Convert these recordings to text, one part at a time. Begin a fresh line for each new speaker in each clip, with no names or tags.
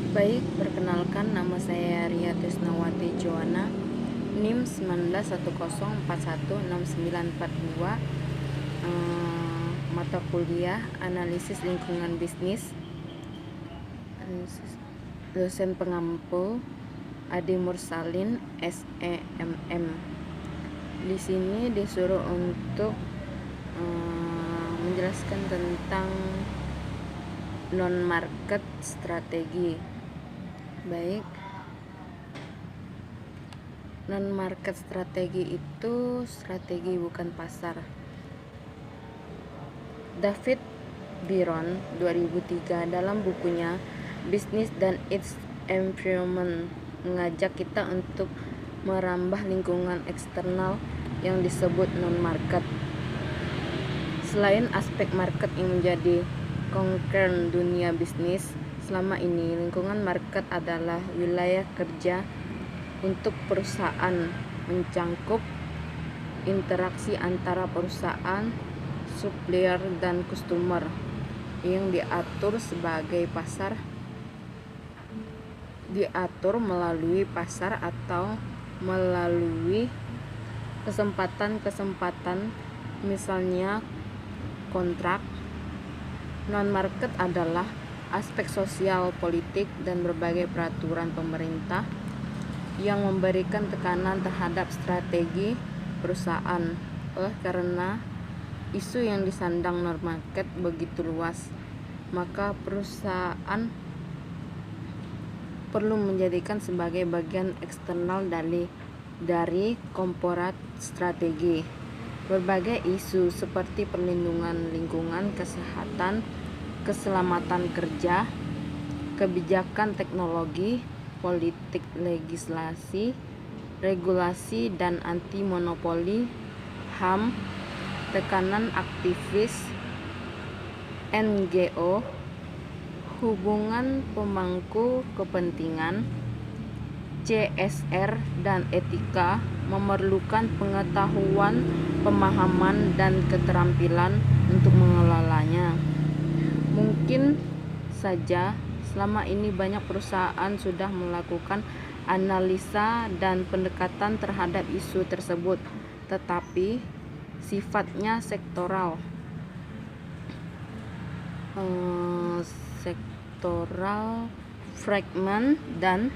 Baik, perkenalkan nama saya Ria Tisnawati Joana, NIM 1910416942, mata kuliah Analisis Lingkungan Bisnis, dosen pengampu Adi Mursalin SEMM. Di sini disuruh untuk menjelaskan tentang non-market strategi. Baik, non-market strategi itu strategi bukan pasar. David Byron 2003 dalam bukunya Business dan Its Environment mengajak kita untuk merambah lingkungan eksternal yang disebut non-market. Selain aspek market yang menjadi concern dunia bisnis, selama ini lingkungan market adalah wilayah kerja untuk perusahaan, mencangkup interaksi antara perusahaan, supplier, dan customer yang diatur melalui pasar atau melalui kesempatan-kesempatan, misalnya kontrak. Non-market adalah aspek sosial, politik, dan berbagai peraturan pemerintah yang memberikan tekanan terhadap strategi perusahaan. Oleh karena isu yang disandang non-market begitu luas, maka perusahaan perlu menjadikan sebagai bagian eksternal dari komporat strategi. Berbagai isu seperti perlindungan lingkungan, kesehatan, keselamatan kerja, kebijakan teknologi, politik legislasi, regulasi dan anti monopoli, HAM, tekanan aktivis NGO, hubungan pemangku kepentingan, CSR, dan etika memerlukan pengetahuan, pemahaman, dan keterampilan untuk mengelolanya. Mungkin saja selama ini banyak perusahaan sudah melakukan analisa dan pendekatan terhadap isu tersebut, tetapi sifatnya sektoral, fragmen, dan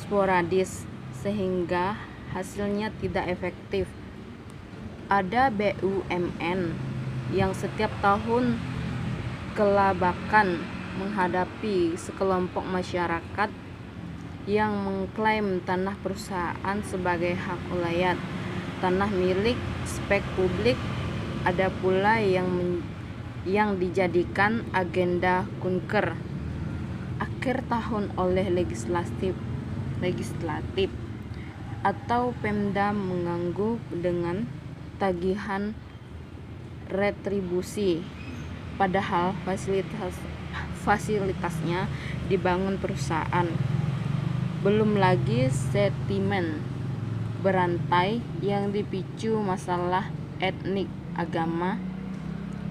sporadis, sehingga hasilnya tidak efektif. Ada BUMN yang setiap tahun kelabakan menghadapi sekelompok masyarakat yang mengklaim tanah perusahaan sebagai hak ulayat, tanah milik spek publik. Ada pula yang dijadikan agenda kunker akhir tahun oleh legislatif atau Pemda mengganggu dengan tagihan retribusi, padahal fasilitasnya dibangun perusahaan. Belum lagi sentimen berantai yang dipicu masalah etnik, agama,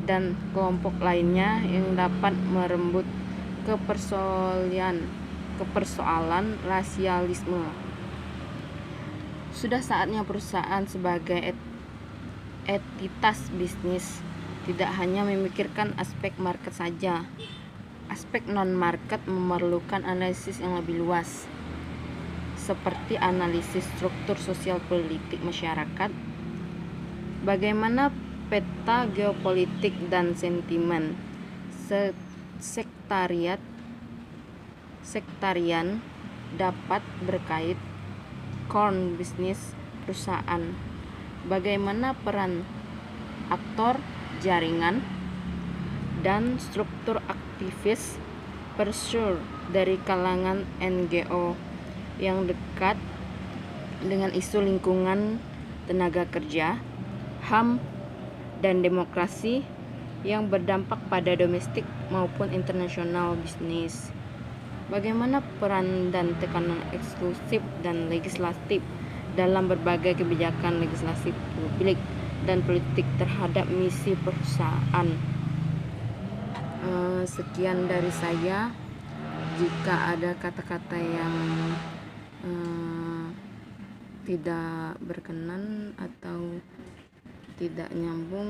dan kelompok lainnya yang dapat merembut kepersoalan rasialisme. Sudah saatnya perusahaan sebagai entitas bisnis tidak hanya memikirkan aspek market saja. Aspek non-market memerlukan analisis yang lebih luas, seperti analisis struktur sosial politik masyarakat, bagaimana peta geopolitik dan sentimen sektarian dapat berkait core bisnis perusahaan, bagaimana peran aktor jaringan dan struktur aktivis pressure dari kalangan NGO yang dekat dengan isu lingkungan, tenaga kerja, HAM, dan demokrasi yang berdampak pada domestik maupun internasional bisnis. Bagaimana peran dan tekanan eksklusif dan legislatif dalam berbagai kebijakan legislasi publik dan politik terhadap misi perusahaan. Sekian dari saya. Jika ada kata-kata yang tidak berkenan atau tidak nyambung,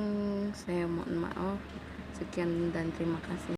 saya mohon maaf. Sekian dan terima kasih.